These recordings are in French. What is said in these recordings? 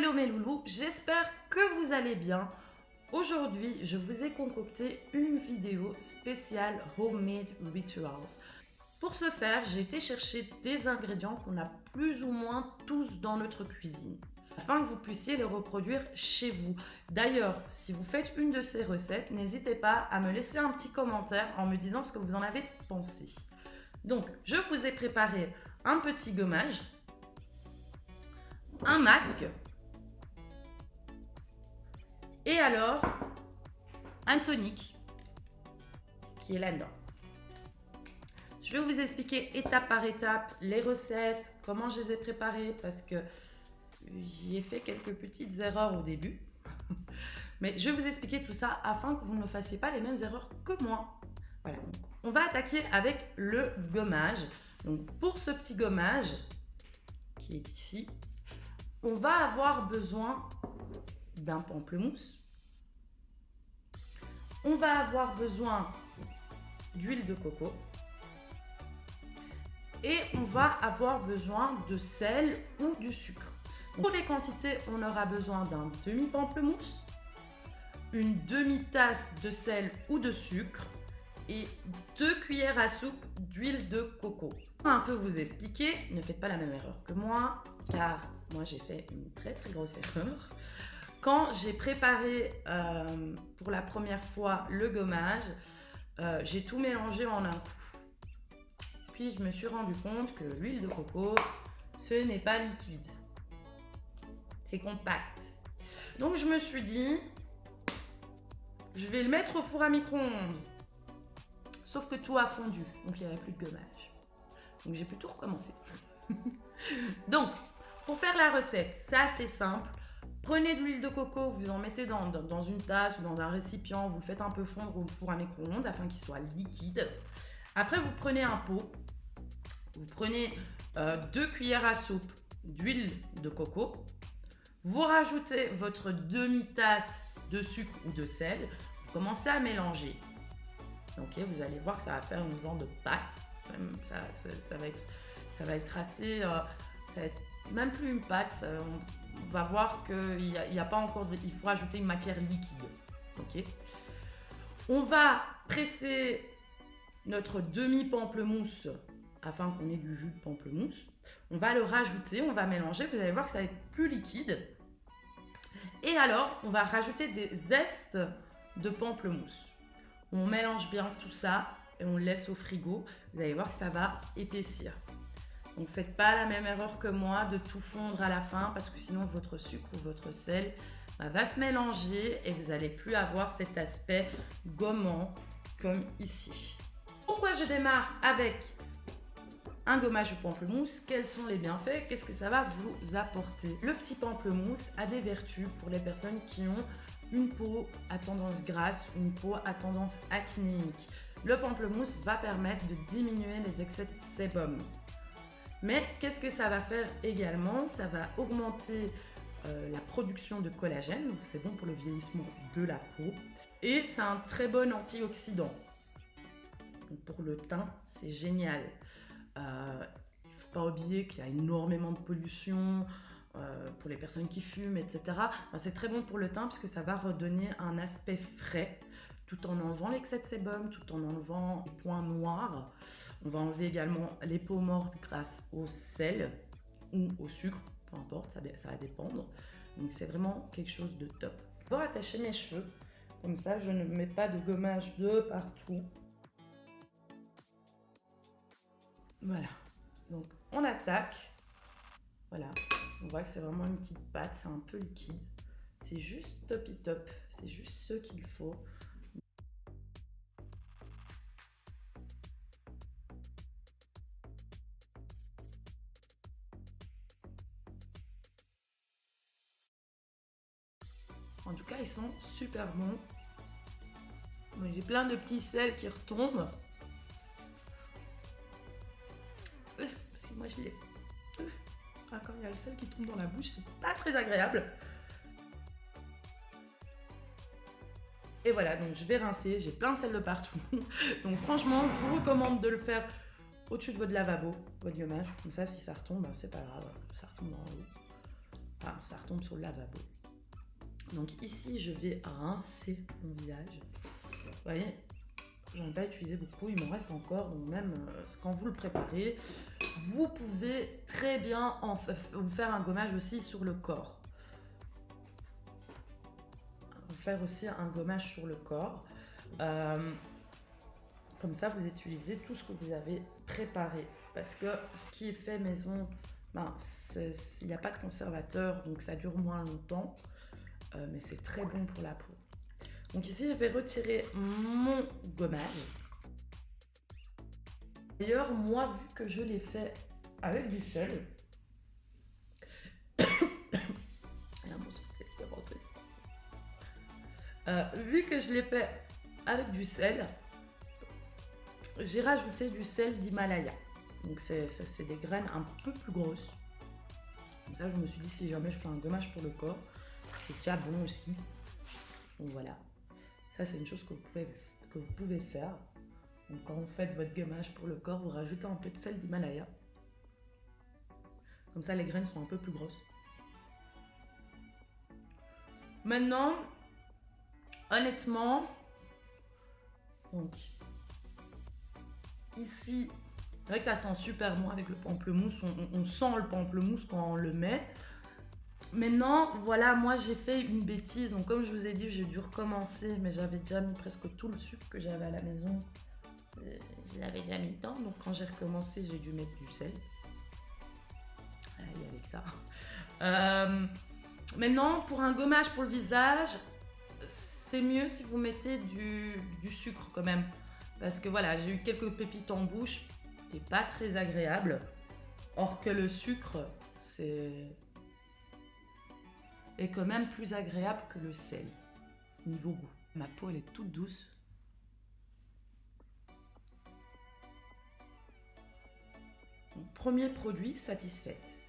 Hello mes loulous, j'espère que vous allez bien. Aujourd'hui, je vous ai concocté une vidéo spéciale Homemade Rituals. Pour ce faire, j'ai été chercher des ingrédients qu'on a plus ou moins tous dans notre cuisine, afin que vous puissiez les reproduire chez vous. D'ailleurs, si vous faites une de ces recettes, n'hésitez pas à me laisser un petit commentaire en me disant ce que vous en avez pensé. Donc, je vous ai préparé un petit gommage, un masque, et alors un tonique qui est là-dedans. Je vais vous expliquer étape par étape les recettes, comment je les ai préparées, parce que j'y ai fait quelques petites erreurs au début. Mais je vais vous expliquer tout ça afin que vous ne fassiez pas les mêmes erreurs que moi. Voilà, donc on va attaquer avec le gommage. Donc pour ce petit gommage qui est ici, on va avoir besoin d'un pamplemousse. On va avoir besoin d'huile de coco. Et on va avoir besoin de sel ou du sucre. Pour les quantités, on aura besoin d'un demi-pamplemousse, une demi-tasse de sel ou de sucre et 2 cuillères à soupe d'huile de coco. Je vais un peu vous expliquer, ne faites pas la même erreur que moi, car moi j'ai fait une très grosse erreur. Quand j'ai préparé pour la première fois le gommage, j'ai tout mélangé en un coup. Puis je me suis rendu compte que l'huile de coco, ce n'est pas liquide. C'est compact. Donc je me suis dit, je vais le mettre au four à micro-ondes. Sauf que tout a fondu, donc il n'y avait plus de gommage. Donc j'ai pu tout recommencer. Donc, pour faire la recette, c'est assez simple. Prenez de l'huile de coco, vous en mettez dans une tasse ou dans un récipient, vous le faites un peu fondre au four à micro-ondes afin qu'il soit liquide. Après, vous prenez un pot, vous prenez 2 cuillères à soupe d'huile de coco, vous rajoutez votre demi-tasse de sucre ou de sel, vous commencez à mélanger. Ok, vous allez voir que ça va faire une genre de pâte, même ça va être assez, ça va être même plus une pâte, on va voir qu'il n'y a pas encore, il faut ajouter une matière liquide. Ok, on va presser notre demi-pamplemousse afin qu'on ait du jus de pamplemousse. On va le rajouter, on va mélanger, vous allez voir que ça va être plus liquide. Et alors, on va rajouter des zestes de pamplemousse. On mélange bien tout ça et on le laisse au frigo. Vous allez voir que ça va épaissir. Donc, faites pas la même erreur que moi de tout fondre à la fin parce que sinon, votre sucre ou votre sel va se mélanger et vous n'allez plus avoir cet aspect gommant comme ici. Pourquoi je démarre avec un gommage de pamplemousse? Quels sont les bienfaits? Qu'est-ce que ça va vous apporter? Le petit pamplemousse a des vertus pour les personnes qui ont une peau à tendance grasse, une peau à tendance acnéique. Le pamplemousse va permettre de diminuer les excès de sébum. Mais qu'est-ce que ça va faire également? Ça va augmenter la production de collagène, donc c'est bon pour le vieillissement de la peau. Et c'est un très bon antioxydant. Donc pour le teint, c'est génial. Il ne faut pas oublier qu'il y a énormément de pollution pour les personnes qui fument, etc. Enfin, c'est très bon pour le teint parce que ça va redonner un aspect frais tout en enlevant l'excès de sébum, tout en enlevant les points noirs. On va enlever également les peaux mortes grâce au sel ou au sucre, peu importe, ça va dépendre. Donc c'est vraiment quelque chose de top. Je vais attacher mes cheveux, comme ça je ne mets pas de gommage de partout. Voilà, donc on attaque. Voilà, on voit que c'est vraiment une petite pâte, c'est un peu liquide. C'est juste topi top, c'est juste ce qu'il faut. En tout cas, ils sont super bons. J'ai plein de petits sels qui retombent. Parce que moi, je l'ai. Quand il y a le sel qui tombe dans la bouche, c'est pas très agréable. Et voilà, donc je vais rincer. J'ai plein de sel de partout. Donc franchement, je vous recommande de le faire au-dessus de votre lavabo, votre gommage. Comme ça, si ça retombe, c'est pas grave. Ça retombe dans l'eau. Enfin, ça retombe sur le lavabo. Donc ici, je vais rincer mon visage. Vous voyez, j'en ai pas utilisé beaucoup, il m'en reste encore. Donc même quand vous le préparez, vous pouvez très bien vous faire un gommage aussi sur le corps. Vous faire aussi un gommage sur le corps. Comme ça, vous utilisez tout ce que vous avez préparé. Parce que ce qui est fait maison, ben, il n'y a pas de conservateur, donc ça dure moins longtemps. Mais c'est très bon pour la peau. Donc ici, je vais retirer mon gommage. D'ailleurs, moi, vu que je l'ai fait avec du sel, vu que je l'ai fait avec du sel, j'ai rajouté du sel d'Himalaya. Donc c'est des graines un peu plus grosses. Comme ça, je me suis dit, si jamais je fais un gommage pour le corps, c'est déjà bon aussi. Donc voilà. Ça, c'est une chose que vous pouvez faire. Donc quand vous faites votre gommage pour le corps, vous rajoutez un peu de sel d'Himalaya. Comme ça, les graines sont un peu plus grosses. Maintenant, honnêtement, donc ici, c'est vrai que ça sent super bon avec le pamplemousse. On sent le pamplemousse quand on le met. Maintenant, voilà, moi j'ai fait une bêtise. Donc comme je vous ai dit, j'ai dû recommencer, mais j'avais déjà mis presque tout le sucre que j'avais à la maison. Je l'avais déjà mis dedans. Donc quand j'ai recommencé, j'ai dû mettre du sel. Allez, avec ça. Maintenant, pour un gommage pour le visage, c'est mieux si vous mettez du sucre quand même. Parce que voilà, j'ai eu quelques pépites en bouche. C'était pas très agréable. Or que le sucre, est quand même plus agréable que le sel, niveau goût. Ma peau, elle est toute douce. Donc, premier produit, satisfaite.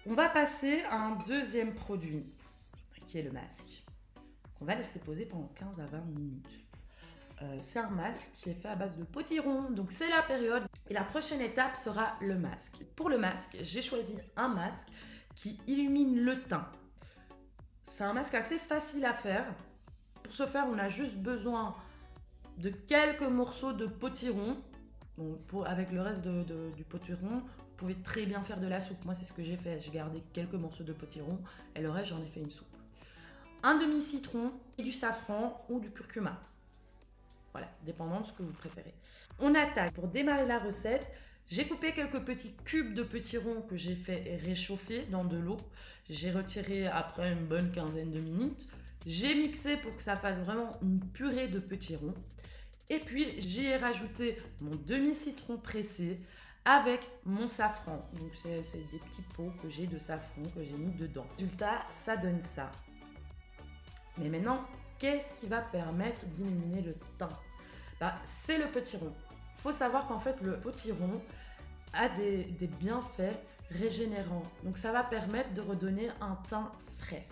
On va passer à un deuxième produit, qui est le masque. On va laisser poser pendant 15 à 20 minutes. C'est un masque qui est fait à base de potiron, donc c'est la période. Et la prochaine étape sera le masque. Pour le masque, j'ai choisi un masque qui illumine le teint. C'est un masque assez facile à faire. Pour ce faire, on a juste besoin de quelques morceaux de potiron. Donc avec le reste du potiron, vous pouvez très bien faire de la soupe. Moi, c'est ce que j'ai fait. J'ai gardé quelques morceaux de potiron et le reste, j'en ai fait une soupe. Un demi-citron et du safran ou du curcuma. Voilà, dépendant de ce que vous préférez. On attaque. Pour démarrer la recette, j'ai coupé quelques petits cubes de potiron que j'ai fait réchauffer dans de l'eau. J'ai retiré après une bonne quinzaine de minutes. J'ai mixé pour que ça fasse vraiment une purée de potiron. Et puis, j'y ai rajouté mon demi-citron pressé avec mon safran. Donc, c'est des petits pots que j'ai de safran que j'ai mis dedans. Résultat, ça donne ça. Mais maintenant, qu'est-ce qui va permettre d'illuminer le teint? C'est le potiron. Il faut savoir qu'en fait, le potiron a des bienfaits régénérants. Donc, ça va permettre de redonner un teint frais.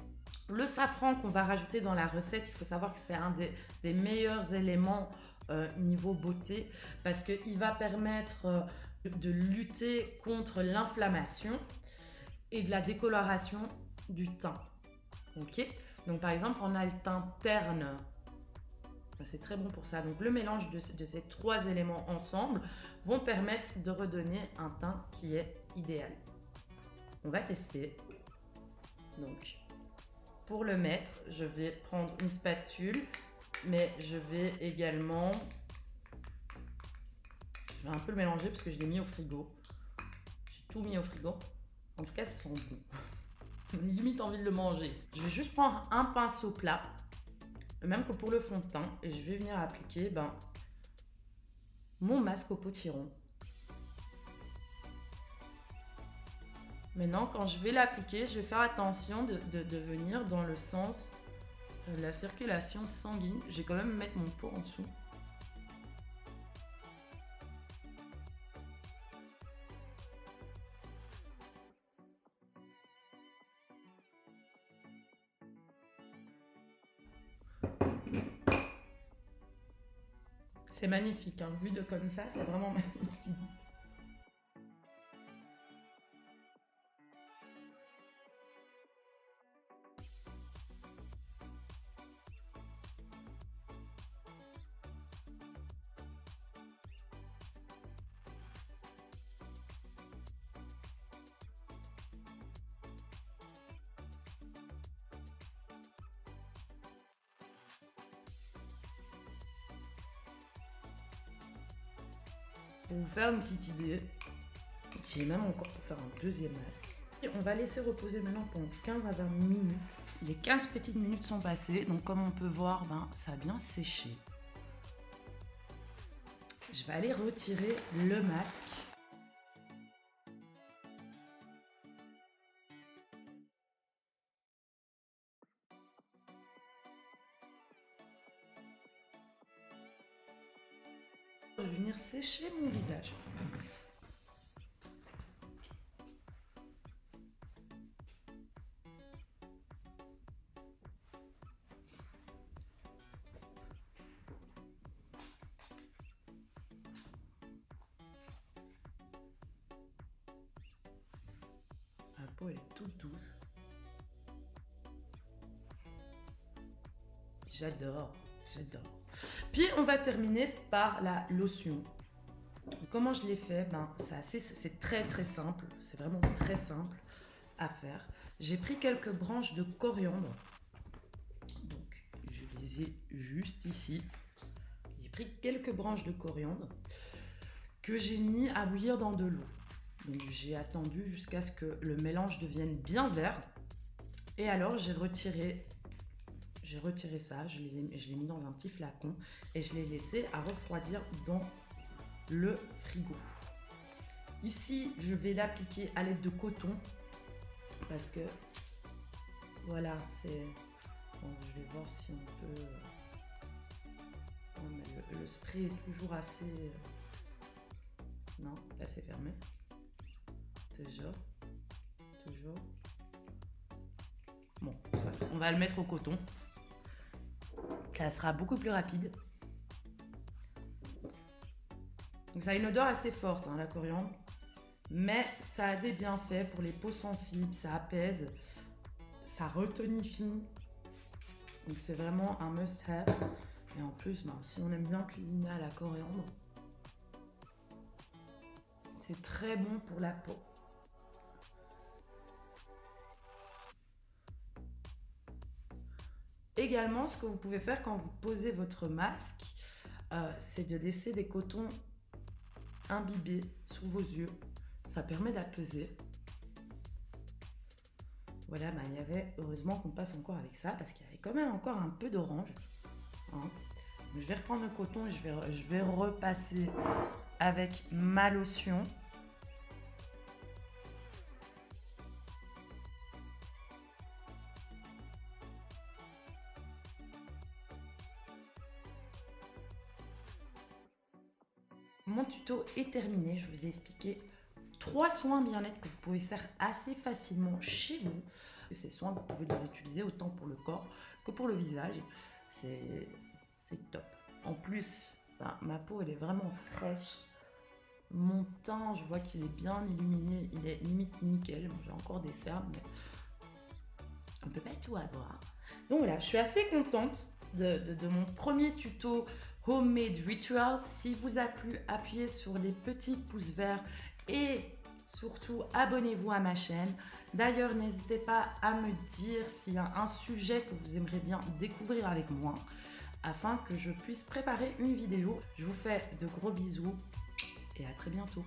Le safran qu'on va rajouter dans la recette, il faut savoir que c'est un des meilleurs éléments niveau beauté parce qu'il va permettre de lutter contre l'inflammation et de la décoloration du teint. Ok? Donc, par exemple, on a le teint terne. C'est très bon pour ça. Donc, le mélange de ces trois éléments ensemble vont permettre de redonner un teint qui est idéal. On va tester. Donc, pour le mettre, je vais prendre une spatule, mais je vais également... Je vais un peu le mélanger parce que je l'ai mis au frigo. J'ai tout mis au frigo. En tout cas, ça sent bon. J'ai limite envie de le manger. Je vais juste prendre un pinceau plat, même que pour le fond de teint, et je vais venir appliquer mon masque au potiron. Maintenant, quand je vais l'appliquer, je vais faire attention de venir dans le sens de la circulation sanguine. Je vais quand même mettre mon pot en dessous. C'est magnifique, hein. Vu de comme ça, c'est vraiment magnifique. pour vous faire une petite idée. J'ai même encore pour faire un deuxième masque. Et on va laisser reposer maintenant pendant 15 à 20 minutes. Les 15 petites minutes sont passées, donc comme on peut voir, ça a bien séché. Je vais aller retirer le masque. Je vais venir sécher mon visage. La peau elle est toute douce. J'adore, j'adore. Puis on va terminer par la lotion. Comment je l'ai fait? C'est très très simple. C'est vraiment très simple à faire. J'ai pris quelques branches de coriandre. Donc je les ai juste ici. J'ai pris quelques branches de coriandre que j'ai mis à bouillir dans de l'eau. Donc j'ai attendu jusqu'à ce que le mélange devienne bien vert. Et alors j'ai retiré ça, je l'ai mis dans un petit flacon et je l'ai laissé à refroidir dans le frigo. Ici, je vais l'appliquer à l'aide de coton parce que voilà, c'est... Bon, je vais voir si on peut... Non, mais le spray est toujours assez... Non, là c'est fermé. Toujours. Bon, on va le mettre au coton. Ça sera beaucoup plus rapide. Donc ça a une odeur assez forte, la coriandre. Mais ça a des bienfaits pour les peaux sensibles, ça apaise, ça retonifie. Donc c'est vraiment un must-have. Et en plus, si on aime bien cuisiner à la coriandre, c'est très bon pour la peau. Également, ce que vous pouvez faire quand vous posez votre masque, c'est de laisser des cotons imbibés sous vos yeux. Ça permet d'apaiser. Voilà, il y avait, heureusement qu'on passe encore avec ça, parce qu'il y avait quand même encore un peu d'orange. Je vais reprendre le coton et je vais repasser avec ma lotion. Mon tuto est terminé, je vous ai expliqué 3 soins bien-être que vous pouvez faire assez facilement chez vous. Ces soins, vous pouvez les utiliser autant pour le corps que pour le visage. C'est top. En plus, ma peau, elle est vraiment fraîche. Mon teint, je vois qu'il est bien illuminé. Il est limite nickel. Bon, j'ai encore des cernes, mais on ne peut pas tout avoir. Donc voilà, je suis assez contente de mon premier tuto Homemade Rituals. Si vous a plu, appuyez sur les petits pouces verts et surtout abonnez-vous à ma chaîne. D'ailleurs, n'hésitez pas à me dire s'il y a un sujet que vous aimeriez bien découvrir avec moi afin que je puisse préparer une vidéo. Je vous fais de gros bisous et à très bientôt.